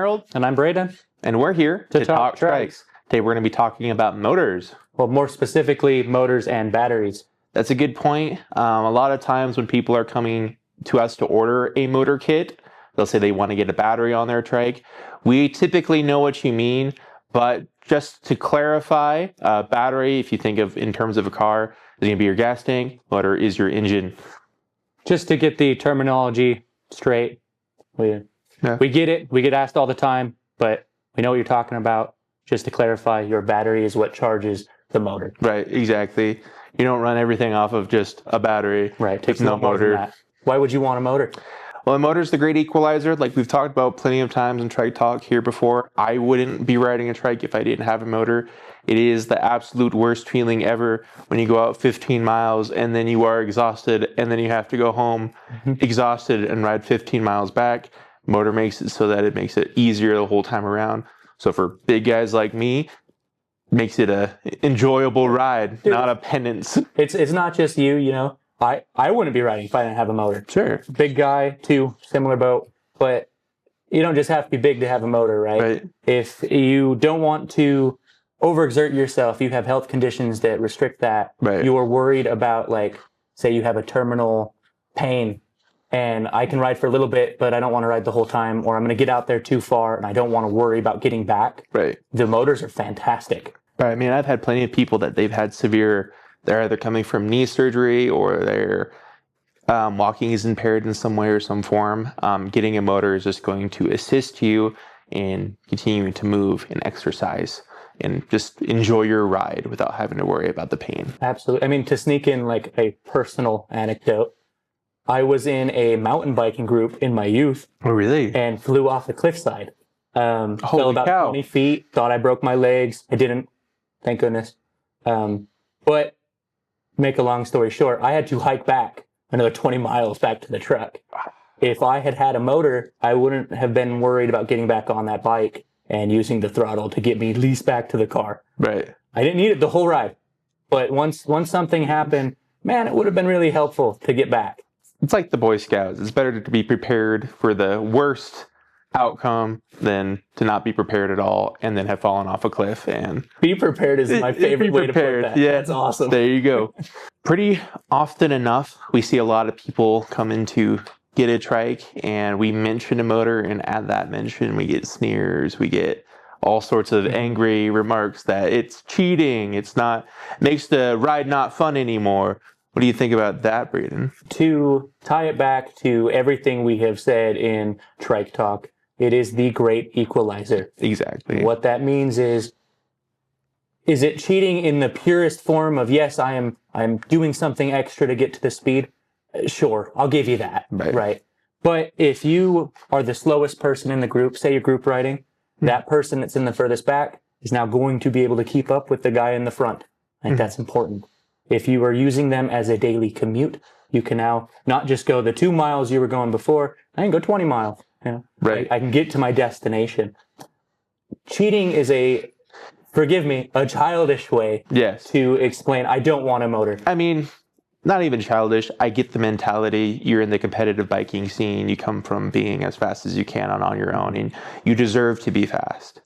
Harold. And I'm Brayden. And we're here to talk trikes. Today we're going to be talking about motors. Well, more specifically, motors and batteries. That's a good point. A lot of times when people are coming to us to order a motor kit, they'll say they want to get a battery on their trike. We typically know what you mean, but just to clarify, battery, if you think of in terms of a car, is going to be your gas tank. Motor is your engine. Just to get the terminology straight, we get it. We get asked all the time, but we know what you're talking about. Just to clarify, your battery is what charges the motor. Right, exactly. You don't run everything off of just a battery. Right, takes no motor. Why would you want a motor? Well, a motor is the great equalizer. Like we've talked about plenty of times in Trike Talk here before. I wouldn't be riding a trike if I didn't have a motor. It is the absolute worst feeling ever when you go out 15 miles and then you are exhausted and then you have to go home exhausted and ride 15 miles back. Motor makes it so that it makes it easier the whole time around. So for big guys like me, makes it a enjoyable ride, not a penance. It's not just you, you know. I wouldn't be riding if I didn't have a motor. Sure. Big guy, too, similar boat. But you don't just have to be big to have a motor, right? If you don't want to overexert yourself, you have health conditions that restrict that. You are worried about, like, say you have a terminal pain and I can ride for a little bit, but I don't want to ride the whole time, or I'm going to get out there too far and I don't want to worry about getting back. The motors are fantastic. I mean, I've had plenty of people that they've had severe, they're either coming from knee surgery or their walking is impaired in some way or some form. Getting a motor is just going to assist you in continuing to move and exercise and just enjoy your ride without having to worry about the pain. Absolutely. I mean, to sneak in like a personal anecdote, I was in a mountain biking group in my youth. Oh, really? And flew off the cliffside. Fell about 20 feet, thought I broke my legs. I didn't, thank goodness. But make a long story short, I had to hike back another 20 miles back to the truck. If I had had a motor, I wouldn't have been worried about getting back on that bike and using the throttle to get me at least back to the car. I didn't need it the whole ride. But once something happened, man, it would have been really helpful to get back. It's like the Boy Scouts. It's better to be prepared for the worst outcome than to not be prepared at all and then have fallen off a cliff. And be prepared is my favorite way to put that. Yeah, that's awesome. There you go. Pretty often enough, we see a lot of people come in to get a trike and we mention a motor, and at that mention we get sneers, we get all sorts of angry remarks that it's cheating, it's not, makes the ride not fun anymore. What do you think about that, Brayden? To tie it back to everything we have said in Trike Talk, it is the great equalizer. Exactly. What that means is it cheating in the purest form of, yes, I'm doing something extra to get to the speed? Sure, I'll give you that, right? But if you are the slowest person in the group, say you're group riding, that person that's in the furthest back is now going to be able to keep up with the guy in the front. I think that's important. If you are using them as a daily commute, you can now not just go the 2 miles you were going before, I can go 20 miles. You know? I can get to my destination. Cheating is a childish way to explain I don't want a motor. I mean, not even childish. I get the mentality. You're in the competitive biking scene. You come from being as fast as you can on your own, and you deserve to be fast.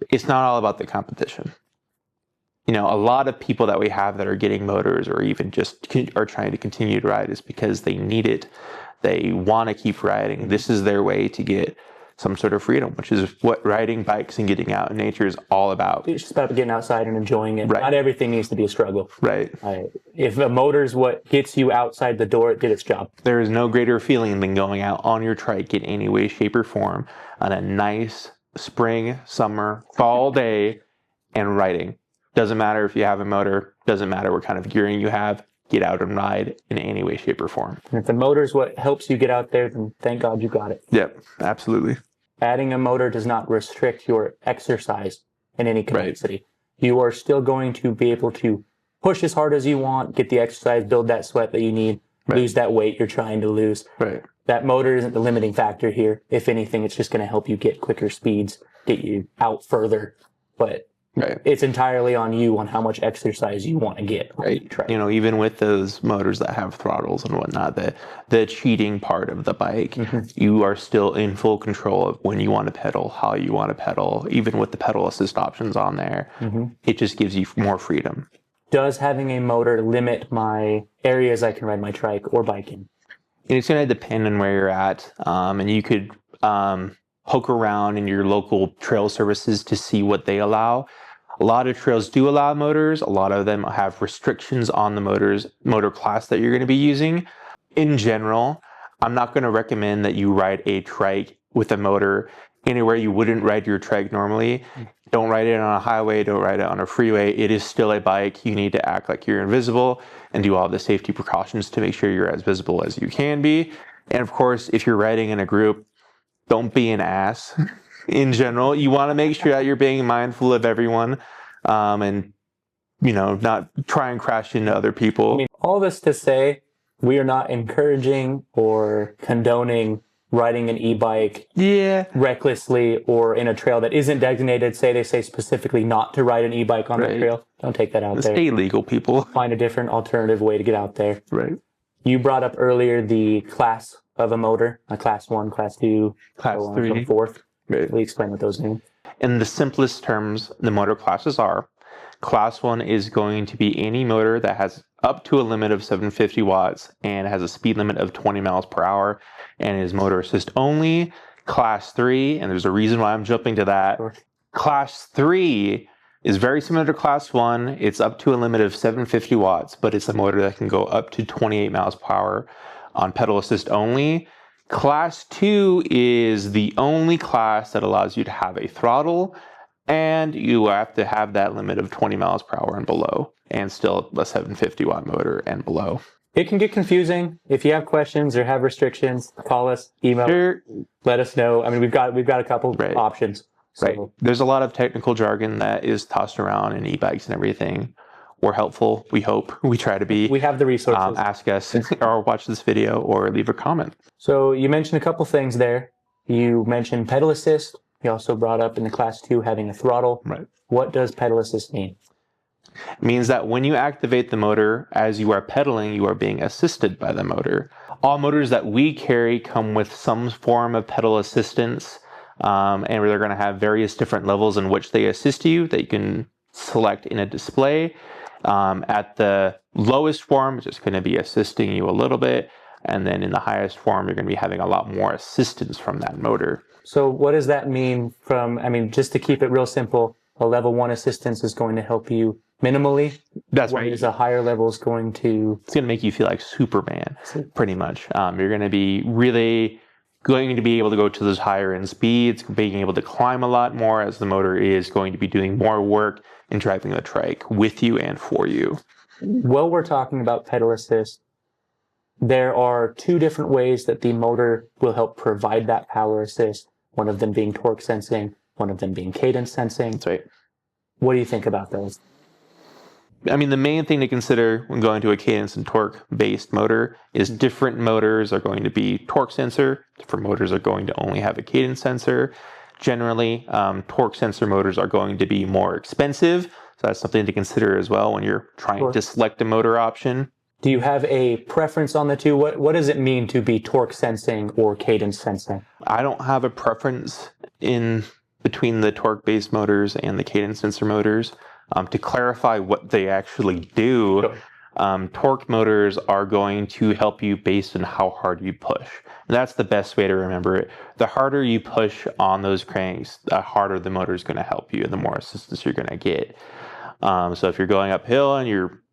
It's not all about the competition. You know, a lot of people that we have that are getting motors or even just are trying to continue to ride is because they need it. They want to keep riding. This is their way to get some sort of freedom, which is what riding bikes and getting out in nature is all about. It's just about getting outside and enjoying it. Not everything needs to be a struggle. If a motor is what gets you outside the door, it did its job. There is no greater feeling than going out on your trike in any way, shape, or form on a nice spring, summer, fall day and riding. Doesn't matter if you have a motor, doesn't matter what kind of gearing you have, get out and ride in any way, shape, or form. And if the motor is what helps you get out there, then thank God you got it. Yep, absolutely. Adding a motor does not restrict your exercise in any capacity. You are still going to be able to push as hard as you want, get the exercise, build that sweat that you need, lose that weight you're trying to lose. That motor isn't the limiting factor here. If anything, it's just going to help you get quicker speeds, get you out further. But Right. It's entirely on you on how much exercise you want to get. Right. Even with those motors that have throttles and whatnot, the cheating part of the bike, you are still in full control of when you want to pedal, how you want to pedal, even with the pedal assist options on there. It just gives you more freedom. Does having a motor limit my areas I can ride my trike or bike in? And it's going to depend on where you're at. And you could poke around in your local trail services to see what they allow. A lot of trails do allow motors. A lot of them have restrictions on the motor class that you're going to be using. In general, I'm not going to recommend that you ride a trike with a motor anywhere you wouldn't ride your trike normally. Don't ride it on a highway. Don't ride it on a freeway. It is still a bike. You need to act like you're invisible and do all the safety precautions to make sure you're as visible as you can be. And of course, if you're riding in a group, don't be an ass. In general, you want to make sure that you're being mindful of everyone, and not try and crash into other people. I mean, all this to say, we are not encouraging or condoning riding an e-bike recklessly or in a trail that isn't designated. They say specifically not to ride an e-bike on the trail. Don't take that out there. Stay legal, people. Find a different alternative way to get out there. Right. You brought up earlier the class of a motor, a class 1, class 2, class 3, 4th. Right. Will you explain what those mean? In the simplest terms, the motor classes are: class 1 is going to be any motor that has up to a limit of 750 watts and has a speed limit of 20 miles per hour and is motor assist only. Class 3, and there's a reason why I'm jumping to that. Sure. Class 3 is very similar to class 1. It's up to a limit of 750 watts, but it's a motor that can go up to 28 miles per hour on pedal assist only. Class 2 is the only class that allows you to have a throttle, and you have to have that limit of 20 miles per hour and below, and still a 750 watt motor and below. It can get confusing. If you have questions or have restrictions, call us, email, let us know. I mean, we've got a couple options. So. Right. There's a lot of technical jargon that is tossed around in e-bikes and everything. We're helpful. We hope. We try to be. We have the resources. Ask us or watch this video or leave a comment. So you mentioned a couple things there. You mentioned pedal assist. You also brought up in the class 2 having a throttle. Right. What does pedal assist mean? It means that when you activate the motor as you are pedaling, you are being assisted by the motor. All motors that we carry come with some form of pedal assistance, and they're going to have various different levels in which they assist you that you can select in a display. At the lowest form, it's just going to be assisting you a little bit. And then in the highest form, you're going to be having a lot more assistance from that motor. So what does that mean just to keep it real simple, a level 1 assistance is going to help you minimally. That's right. Whereas a higher level is going to... It's going to make you feel like Superman, pretty much. You're going to be really going to be able to go to those higher end speeds, being able to climb a lot more as the motor is going to be doing more work in driving the trike with you and for you. While we're talking about pedal assist, there are 2 different ways that the motor will help provide that power assist, one of them being torque sensing, one of them being cadence sensing. That's right. What do you think about those? I mean, the main thing to consider when going to a cadence and torque-based motor is different motors are going to be torque sensor. Different motors are going to only have a cadence sensor. Generally, torque sensor motors are going to be more expensive. So that's something to consider as well when you're trying to select a motor option. Do you have a preference on the 2? What does it mean to be torque sensing or cadence sensing? I don't have a preference in between the torque-based motors and the cadence sensor motors. To clarify what they actually do, torque motors are going to help you based on how hard you push. And that's the best way to remember it. The harder you push on those cranks, the harder the motor is going to help you and the more assistance you're going to get. So if you're going uphill and you're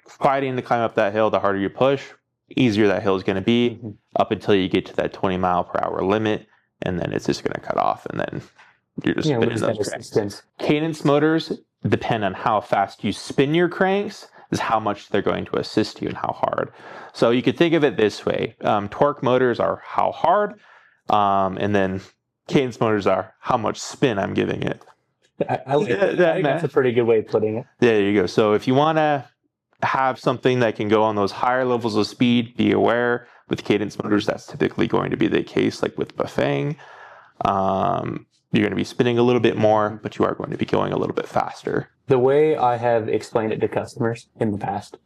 fighting to climb up that hill, the harder you push, easier that hill is going to be up until you get to that 20 mile per hour limit. And then it's just going to cut off and then you're just spinning those cranks. Cadence motors depend on how fast you spin your cranks is how much they're going to assist you and how hard. So you could think of it this way. Torque motors are how hard, and then cadence motors are how much spin I'm giving it. I think that's a pretty good way of putting it. There you go. So if you want to have something that can go on those higher levels of speed, be aware with cadence motors, that's typically going to be the case, like with Bafang. You're going to be spinning a little bit more, but you are going to be going a little bit faster. The way I have explained it to customers in the past,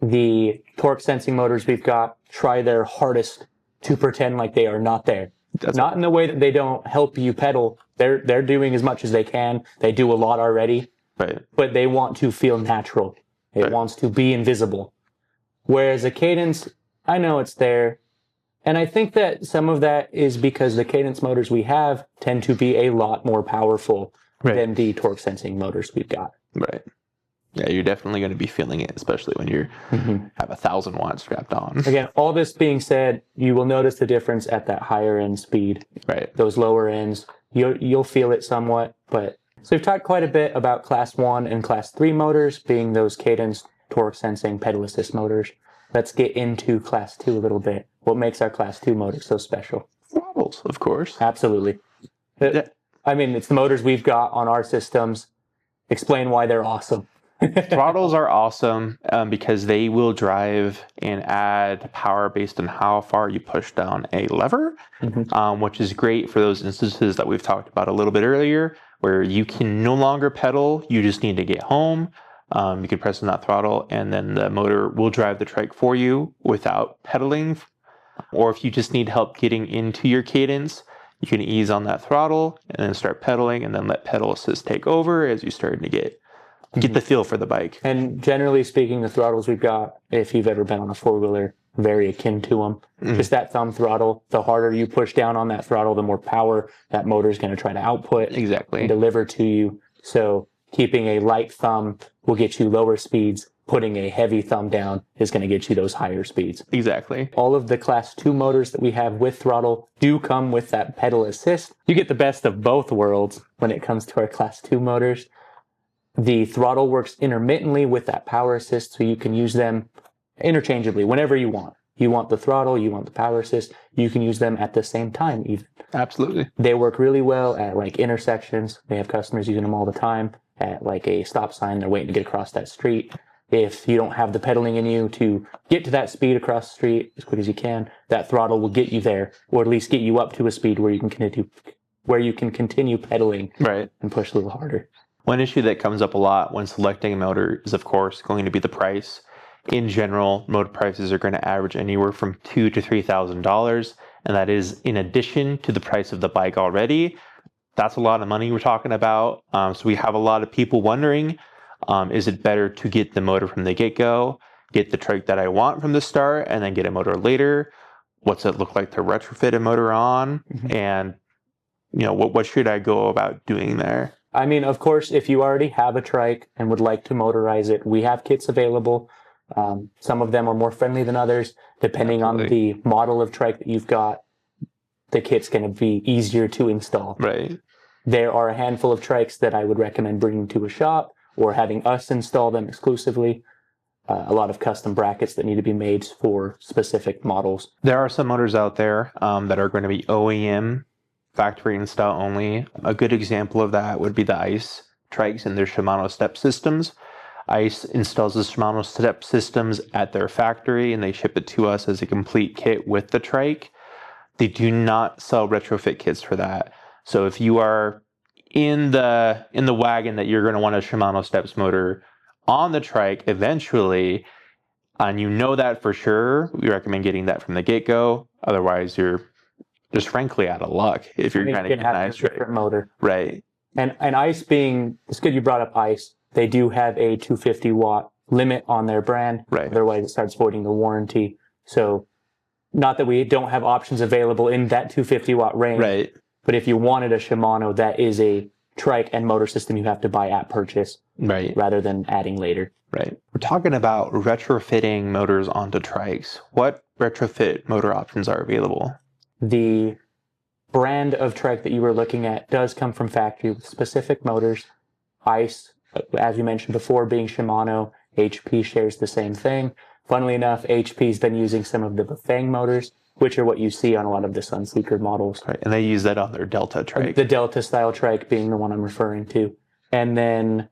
the torque sensing motors we've got try their hardest to pretend like they are not there. Not in the way that they don't help you pedal. They're doing as much as they can. They do a lot already. Right. But they want to feel natural. It wants to be invisible. Whereas a Cadence, I know it's there. And I think that some of that is because the Cadence motors we have tend to be a lot more powerful than the torque sensing motors we've got. Right. Yeah, you're definitely going to be feeling it, especially when you have 1,000 watts strapped on. Again, all this being said, you will notice the difference at that higher end speed. Right. Those lower ends, you'll feel it somewhat. But so we've talked quite a bit about Class 1 and Class 3 motors being those Cadence torque sensing pedal assist motors. Let's get into Class 2 a little bit. What makes our Class 2 motor so special? Throttles, of course. Absolutely. I mean, it's the motors we've got on our systems. Explain why they're awesome. Throttles are awesome because they will drive and add power based on how far you push down a lever, which is great for those instances that we've talked about a little bit earlier, where you can no longer pedal, you just need to get home. You can press on that throttle and then the motor will drive the trike for you without pedaling. Or if you just need help getting into your cadence, you can ease on that throttle and then start pedaling and then let pedal assist take over as you start to get the feel for the bike. And generally speaking, the throttles we've got, if you've ever been on a four-wheeler, very akin to them. Just that thumb throttle. The harder you push down on that throttle, the more power that motor is going to try to output and deliver to you. So keeping a light thumb will get you lower speeds. Putting a heavy thumb down is going to get you those higher speeds. Exactly. All of the Class 2 motors that we have with throttle do come with that pedal assist. You get the best of both worlds when it comes to our Class 2 motors. The throttle works intermittently with that power assist, so you can use them interchangeably whenever you want. You want the throttle, you want the power assist, you can use them at the same time even. Absolutely. They work really well at like intersections. We have customers using them all the time at like a stop sign. They're waiting to get across that street. If you don't have the pedaling in you to get to that speed across the street as quick as you can, that throttle will get you there, or at least get you up to a speed where you can continue pedaling and push a little harder. One issue that comes up a lot when selecting a motor is, of course, going to be the price. In general, motor prices are going to average anywhere from $2,000 to $3,000, and that is in addition to the price of the bike already. That's a lot of money we're talking about. So we have a lot of people wondering, is it better to get the motor from the get-go, get the trike that I want from the start, and then get a motor later? What's it look like to retrofit a motor on? And what should I go about doing there? I mean, of course, if you already have a trike and would like to motorize it, we have kits available. Some of them are more friendly than others. Depending on the model of trike that you've got, the kit's going to be easier to install. Right. There are a handful of trikes that I would recommend bringing to a shop or having us install them exclusively. A lot of custom brackets that need to be made for specific models. There are some motors out there that are going to be OEM, factory install only. A good example of that would be the ICE Trikes and their Shimano step systems. ICE installs the Shimano step systems at their factory and they ship it to us as a complete kit with the trike. They do not sell retrofit kits for that. So if you are in the wagon that you're going to want a Shimano steps motor on the trike eventually, and you know that for sure, we recommend getting that from the get-go. Otherwise, you're just frankly out of luck if you're trying to get an ICE different motor. Right. And ICE being, it's good you brought up ICE. They do have a 250 watt limit on their brand. Right. Otherwise, it starts voiding the warranty. So, not that we don't have options available in that 250 watt range. Right. But if you wanted a Shimano, that is a trike and motor system you have to buy at purchase. Right. Rather than adding later. Right. We're talking about retrofitting motors onto trikes. What retrofit motor options are available? The brand of trike that you were looking at does come from factory with specific motors. ICE, as you mentioned before, being Shimano, HP shares the same thing. Funnily enough, HP's been using some of the Bafang motors, which are what you see on a lot of the Sunseeker models. Right, and they use that on their Delta trike. The Delta style trike being the one I'm referring to. And then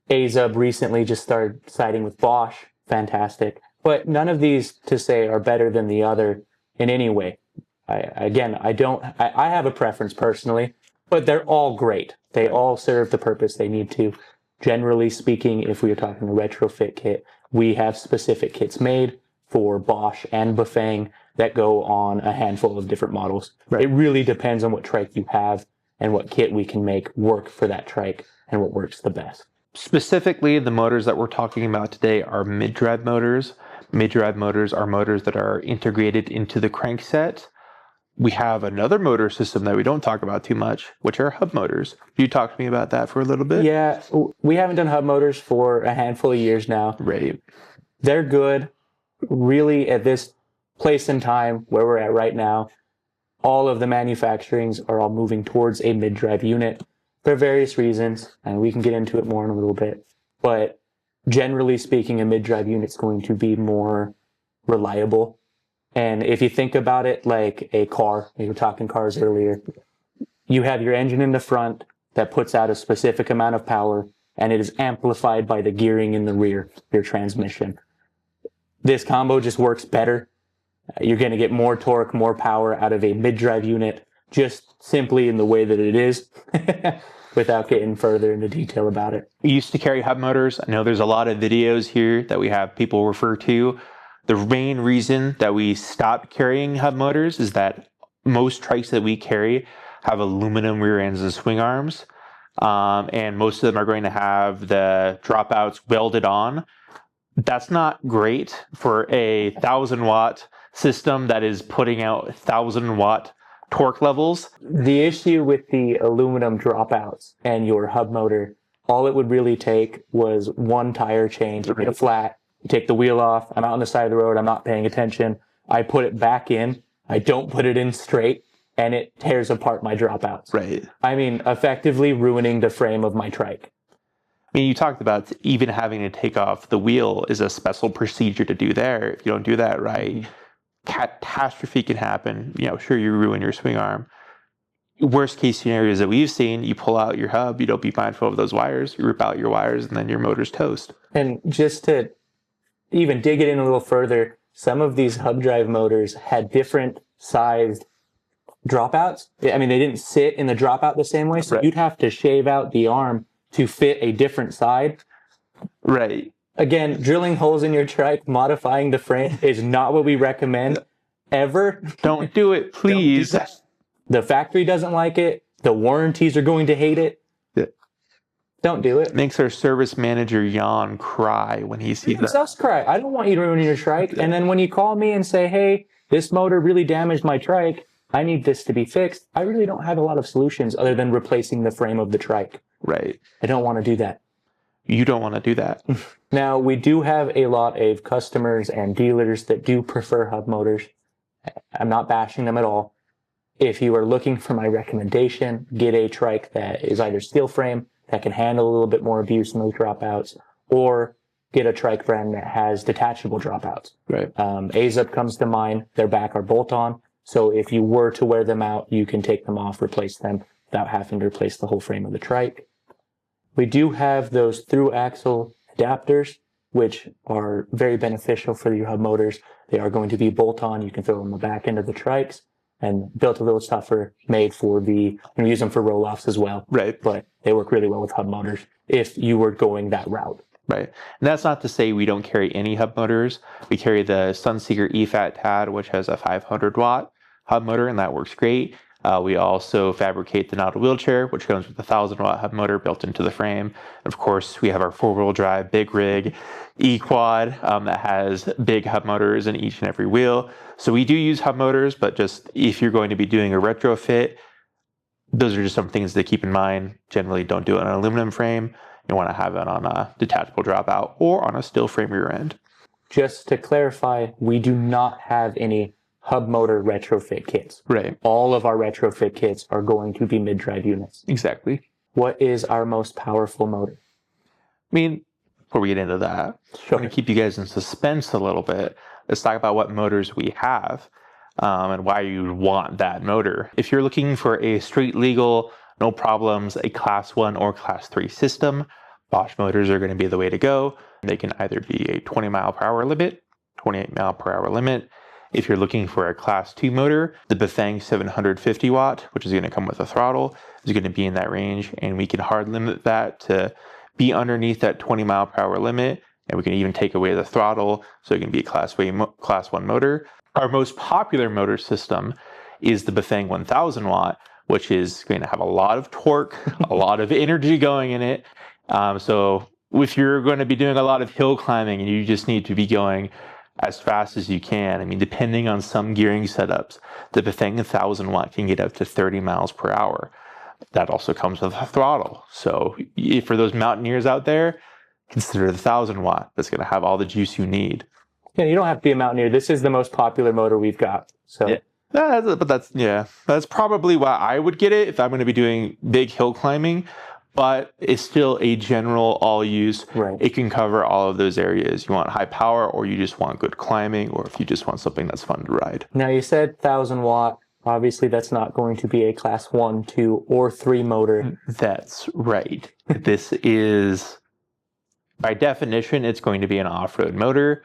Azub recently just started siding with Bosch. Fantastic. But none of these, to say, are better than the other in any way. I have a preference personally. But they're all great. They all serve the purpose they need to. Generally speaking, if we are talking a retrofit kit, we have specific kits made for Bosch and Bafang that go on a handful of different models. Right. It really depends on what trike you have and what kit we can make work for that trike and what works the best. Specifically, the motors that we're talking about today are mid-drive motors. Mid-drive motors are motors that are integrated into the crankset. We have another motor system that we don't talk about too much, which are hub motors. Can you talk to me about that for a little bit? Yeah, we haven't done hub motors for a handful of years now. Right. They're good. Really, at this place and time where we're at right now, all of the manufacturings are all moving towards a mid-drive unit for various reasons, and we can get into it more in a little bit. But generally speaking, a mid-drive unit's going to be more reliable. And if you think about it like a car, we were talking cars earlier, you have your engine in the front that puts out a specific amount of power, and it is amplified by the gearing in the rear, your transmission. This combo just works better. You're going to get more torque, more power out of a mid-drive unit, just simply in the way that it is, without getting further into detail about it. We used to carry hub motors. I know there's a lot of videos here that we have people refer to. The main reason that we stopped carrying hub motors is that most trikes that we carry have aluminum rear ends and swing arms, and most of them are going to have the dropouts welded on. That's not great for a 1,000-watt system that is putting out 1,000-watt torque levels. The issue with the aluminum dropouts and your hub motor, all it would really take was one tire change, make it flat. You take the wheel off, I'm out on the side of the road, I'm not paying attention. I put it back in, I don't put it in straight, and it tears apart my dropouts. Right. I mean, effectively ruining the frame of my trike. I mean, you talked about even having to take off the wheel is a special procedure to do there. If you don't do that right, catastrophe can happen. You know, sure, you ruin your swing arm. Worst case scenarios that we've seen, you pull out your hub, you don't be mindful of those wires, you rip out your wires, and then your motor's toast. And just to even dig it in a little further, some of these hub drive motors had different sized dropouts. I mean, they didn't sit in the dropout the same way, so right. You'd have to shave out the arm to fit a different side. Right. Again, drilling holes in your trike, modifying the frame is not what we recommend ever. Don't do it, please. The factory doesn't like it. The warranties are going to hate it. Don't do it. Makes our service manager yawn cry when he sees that. Makes us cry. I don't want you to ruin your trike. And then when you call me and say, hey, this motor really damaged my trike, I need this to be fixed, I really don't have a lot of solutions other than replacing the frame of the trike. Right. I don't want to do that. You don't want to do that. Now, we do have a lot of customers and dealers that do prefer hub motors. I'm not bashing them at all. If you are looking for my recommendation, get a trike that is either steel frame, that can handle a little bit more abuse in those dropouts, or get a trike brand that has detachable dropouts. Right. AZUP comes to mind. Their back are bolt-on. So if you were to wear them out, you can take them off, replace them without having to replace the whole frame of the trike. We do have those through axle adapters, which are very beneficial for your hub motors. They are going to be bolt-on. You can throw them on the back end of the trikes, and built a little tougher, made for you can use them for roll-offs as well. Right. But they work really well with hub motors if you were going that route. Right. And that's not to say we don't carry any hub motors. We carry the Sunseeker EFAT TAD, which has a 500-watt hub motor, and that works great. We also fabricate the Nauta wheelchair, which comes with a 1,000-watt hub motor built into the frame. And of course, we have our four-wheel drive big rig E-Quad that has big hub motors in each and every wheel. So we do use hub motors, but just if you're going to be doing a retrofit, those are just some things to keep in mind. Generally, don't do it on an aluminum frame. You want to have it on a detachable dropout or on a steel frame rear end. Just to clarify, we do not have any hub motor retrofit kits. Right. All of our retrofit kits are going to be mid-drive units. Exactly. What is our most powerful motor? I mean, before we get into that, sure. I'm going to keep you guys in suspense a little bit. Let's talk about what motors we have and why you want that motor. If you're looking for a straight legal, no problems, a class 1 or class 3 system, Bosch motors are going to be the way to go. They can either be a 20 mile per hour limit, 28 mile per hour limit, If you're looking for a Class 2 motor, the Bafang 750 watt, which is going to come with a throttle, is going to be in that range, and we can hard limit that to be underneath that 20 mile per hour limit, and we can even take away the throttle, so it can be a Class 1 motor. Our most popular motor system is the Bafang 1000 watt, which is going to have a lot of torque, a lot of energy going in it. So if you're going to be doing a lot of hill climbing and you just need to be going as fast as you can, I mean, depending on some gearing setups, the Bafang 1000 watt can get up to 30 miles per hour. That also comes with a throttle. So for those mountaineers out there, consider the 1000 watt. That's going to have all the juice you need. Yeah, you don't have to be a mountaineer. This is the most popular motor we've got. So. Yeah. But that's probably why I would get it if I'm going to be doing big hill climbing. But it's still a general all use. Right. It can cover all of those areas. You want high power, or you just want good climbing, or if you just want something that's fun to ride. Now you said 1000 watt. Obviously, that's not going to be a Class 1, 2, or 3 motor. That's right. This is, by definition, it's going to be an off-road motor.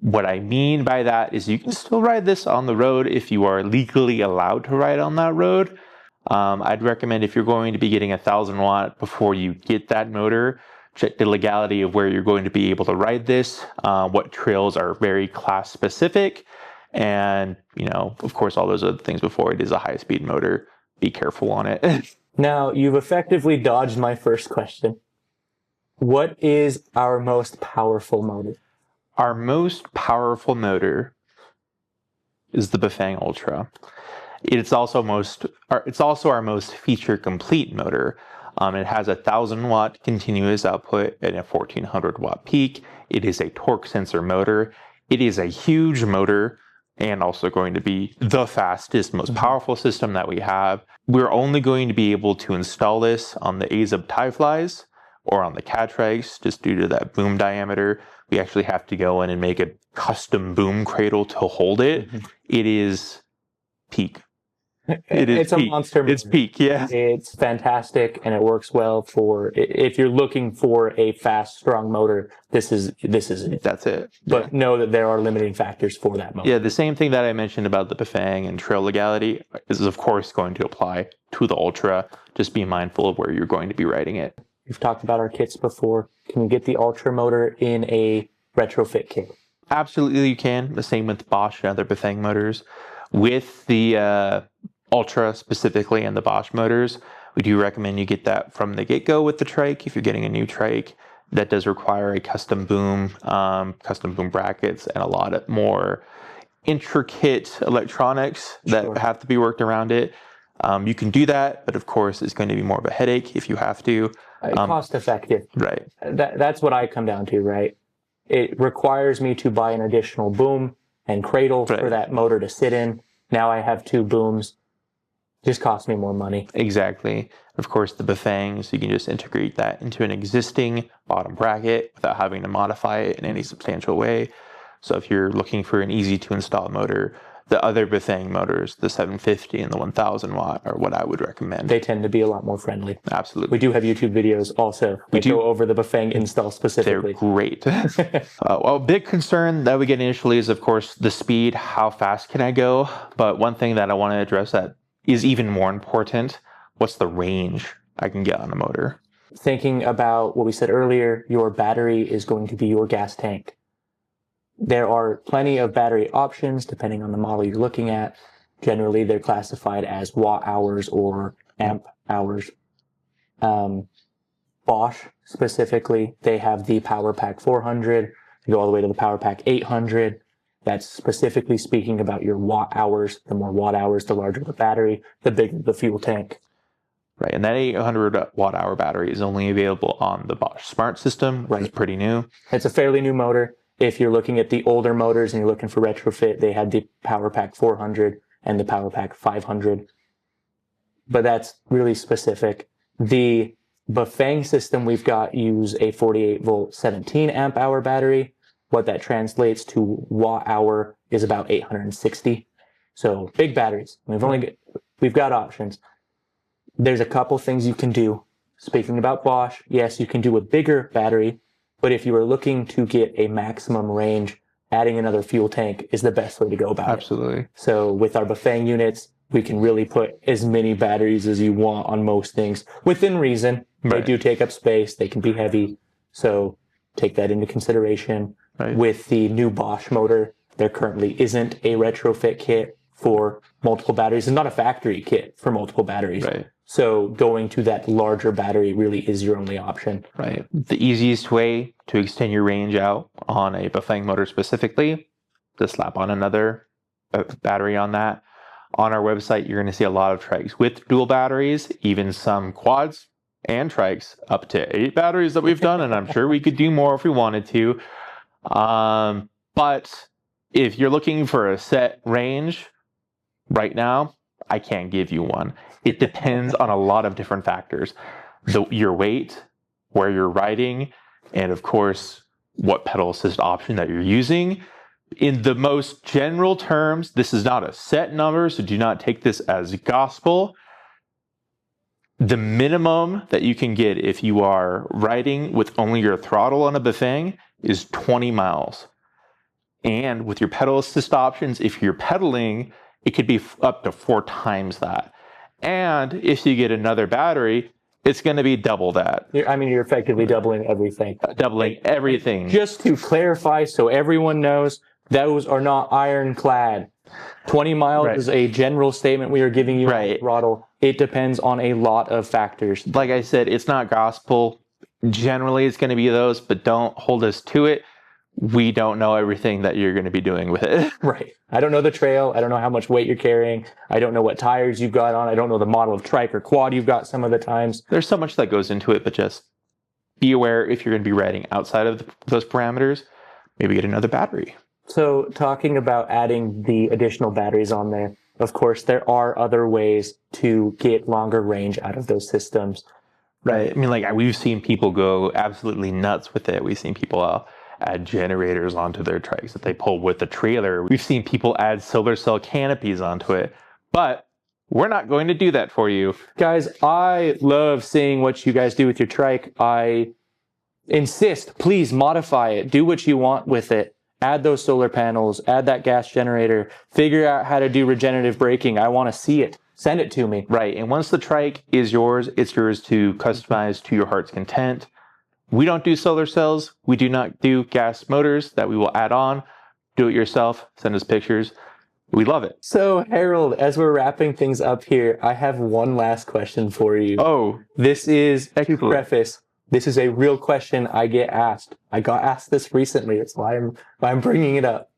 What I mean by that is you can still ride this on the road if you are legally allowed to ride on that road. I'd recommend if you're going to be getting 1000 watt before you get that motor, check the legality of where you're going to be able to ride this, what trails are very class specific, and, of course, all those other things before it is a high-speed motor. Be careful on it. Now, you've effectively dodged my first question. What is our most powerful motor? Our most powerful motor is the Bafang Ultra. It's also our most feature complete motor. It has a 1000 watt continuous output and a 1400 watt peak. It is a torque sensor motor. It is a huge motor and also going to be the fastest, most powerful system that we have. We're only going to be able to install this on the AZUB tie flies or on the Trikes, just due to that boom diameter. We actually have to go in and make a custom boom cradle to hold it. It is peak. It's a monster motor. It's peak, yeah. It's fantastic, and it works well for if you're looking for a fast, strong motor. This is it. That's it. But know that there are limiting factors for that motor. Yeah, the same thing that I mentioned about the Bafang and trail legality is, of course, going to apply to the Ultra. Just be mindful of where you're going to be riding it. We've talked about our kits before. Can we get the Ultra motor in a retrofit kit? Absolutely, you can. The same with Bosch and other Bafang motors. With the Ultra specifically and the Bosch motors, we do recommend you get that from the get-go with the trike. If you're getting a new trike, that does require a custom boom brackets, and a lot of more intricate electronics that have to be worked around it. You can do that, but of course, it's going to be more of a headache if you have to. Cost effective. Right. That's what I come down to, right? It requires me to buy an additional boom and cradle for that motor to sit in. Now I have 2 booms. Just costs me more money. Exactly. Of course, the Bafangs, you can just integrate that into an existing bottom bracket without having to modify it in any substantial way. So if you're looking for an easy to install motor, the other Bafang motors, the 750 and the 1000 watt, are what I would recommend. They tend to be a lot more friendly. Absolutely. We do have YouTube videos also that go over the Bafang install specifically. They're great. Well, big concern that we get initially is, of course, the speed. How fast can I go? But one thing that I want to address that is even more important, what's the range I can get on a motor? Thinking about what we said earlier, your battery is going to be your gas tank. There are plenty of battery options depending on the model you're looking at. Generally, they're classified as watt hours or amp hours. Bosch specifically, they have the Power Pack 400. You go all the way to the Power Pack 800. That's specifically speaking about your watt hours. The more watt hours, the larger the battery, the bigger the fuel tank. Right, and that 800 watt hour battery is only available on the Bosch Smart system, which is pretty new. It's a fairly new motor. If you're looking at the older motors and you're looking for retrofit, they had the Power Pack 400 and the Power Pack 500. But that's really specific. The Bafang system we've got use a 48 volt 17 amp hour battery. What that translates to watt hour is about 860. So big batteries. We've got options. There's a couple things you can do. Speaking about Bosch, yes, you can do a bigger battery, but if you are looking to get a maximum range adding another fuel tank is the best way to go about it. Absolutely. So with our Bafang units, we can really put as many batteries as you want on most things within reason. They do take up space. They can be heavy. So take that into consideration. Right. With the new Bosch motor, there currently isn't a retrofit kit for multiple batteries. It's not a factory kit for multiple batteries. Right. So going to that larger battery really is your only option. Right. The easiest way to extend your range out on a Bafang motor specifically, just slap on another battery on that. On our website, you're going to see a lot of trikes with dual batteries, even some quads and trikes, up to 8 batteries that we've done, and I'm sure we could do more if we wanted to. But if you're looking for a set range right now, I can't give you one. It depends on a lot of different factors. Your weight, where you're riding, and of course, what pedal assist option that you're using. In the most general terms, this is not a set number, so do not take this as gospel. The minimum that you can get if you are riding with only your throttle on a Bafang is 20 miles. And with your pedal assist options, if you're pedaling, it could be up to 4 times that. And if you get another battery, it's going to be double that. You're effectively doubling everything. Doubling everything. Just to clarify so everyone knows, those are not ironclad. 20 miles is a general statement we are giving you on throttle. It depends on a lot of factors. Like I said, it's not gospel. Generally, it's going to be those, but don't hold us to it. We don't know everything that you're going to be doing with it. Right. I don't know the trail. I don't know how much weight you're carrying. I don't know what tires you've got on. I don't know the model of trike or quad you've got some of the times. There's so much that goes into it, but just be aware if you're going to be riding outside of those parameters, maybe get another battery. So talking about adding the additional batteries on there, of course, there are other ways to get longer range out of those systems. Right. I mean, like, we've seen people go absolutely nuts with it. We've seen people add generators onto their trikes that they pull with the trailer. We've seen people add solar cell canopies onto it. But we're not going to do that for you. Guys, I love seeing what you guys do with your trike. I insist, please modify it. Do what you want with it. Add those solar panels, add that gas generator, figure out how to do regenerative braking. I want to see it. Send it to me. Right. And once the trike is yours, it's yours to customize to your heart's content. We don't do solar cells. We do not do gas motors that we will add on. Do it yourself. Send us pictures. We love it. So, Harold, as we're wrapping things up here, I have one last question for you. Oh. This is to preface. This is a real question I get asked. I got asked this recently. That's why I'm bringing it up.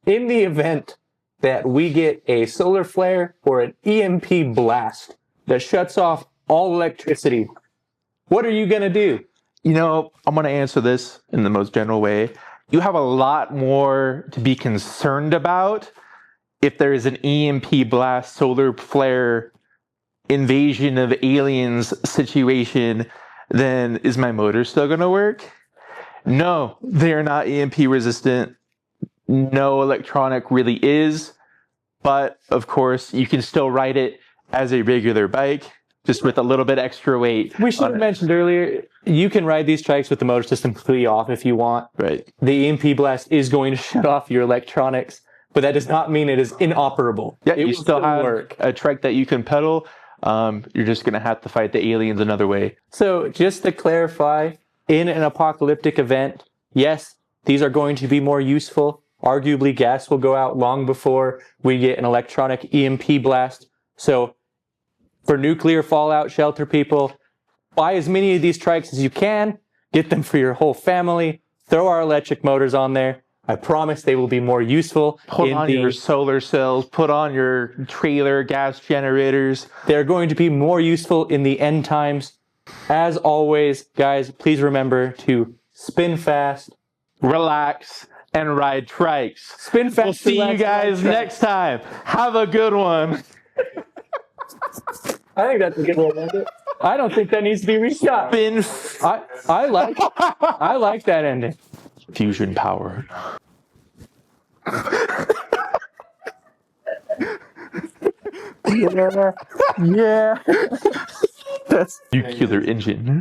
In the event that we get a solar flare or an EMP blast that shuts off all electricity, what are you going to do? You know, I'm going to answer this in the most general way. You have a lot more to be concerned about if there is an EMP blast, solar flare, invasion of aliens situation, then is my motor still going to work? No, they're not EMP resistant. No electronic really is. But, of course, you can still ride it as a regular bike, just with a little bit extra weight. We should have mentioned earlier, you can ride these trikes with the motor system completely off if you want. Right. The EMP blast is going to shut off your electronics, but that does not mean it is inoperable. Yeah, it you still have a trike that you can pedal. You're just going to have to fight the aliens another way. So just to clarify, in an apocalyptic event, yes, these are going to be more useful. Arguably, gas will go out long before we get an electronic EMP blast. So for nuclear fallout shelter people, buy as many of these trikes as you can. Get them for your whole family. Throw our electric motors on there. I promise they will be more useful. Put on your solar cells, put on your trailer gas generators. They're going to be more useful in the end times. As always, guys, please remember to spin fast, relax, and ride trikes. Spin fast. We'll see you guys next time. Have a good one. I think that's a good one, isn't it? I don't think that needs to be reshot. I like that ending. Fusion power. Yeah. That's nuclear engine.